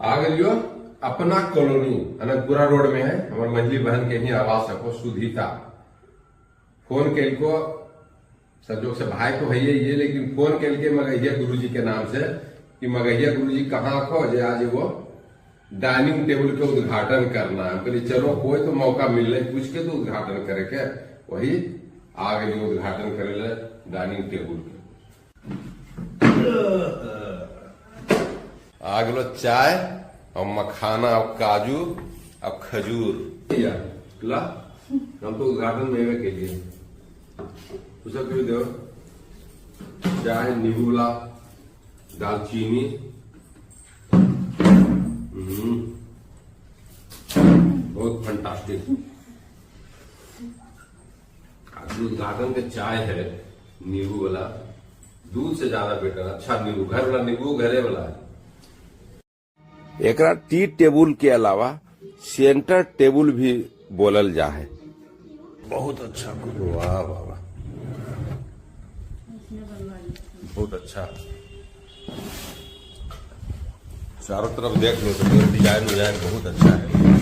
आ गलियो अपना colony Ananthapura road में है। हमारे मंझली बहन के ही आवास है सुधीता। फोन कैल को संजोग से भाई तो है ये, लेकिन फोन कैल के मगहिया गुरुजी के नाम से कि मगहिया गुरुजी कहाँ खो जे आज वो डाइनिंग टेबल के उद्घाटन करना है। कहली चलो कोई तो मौका मिल रहा है पूछ के तो उद्घाटन करे के, वही आ गई उद्घाटन करे ले डाइनिंग टेबल के। आ गलो चाय और मखाना और काजू और खजूर ला हम तो उद्घाटन में के लिए उसे क्यों दो चाय नींबूला दालचीनी बहुत फंटास्टिक। उद्घाटन के चाय है नींबू वाला, दूध से ज्यादा बेटर अच्छा नींबू, घर वाला नींबू घरे वाला है। एकरा टी टेबुल के अलावा सेंटर टेबुल भी बोलल जा है। बहुत अच्छा, वाह वाह वाह, बहुत अच्छा। चारों तरफ देख लो तो डिजाइन बहुत अच्छा है।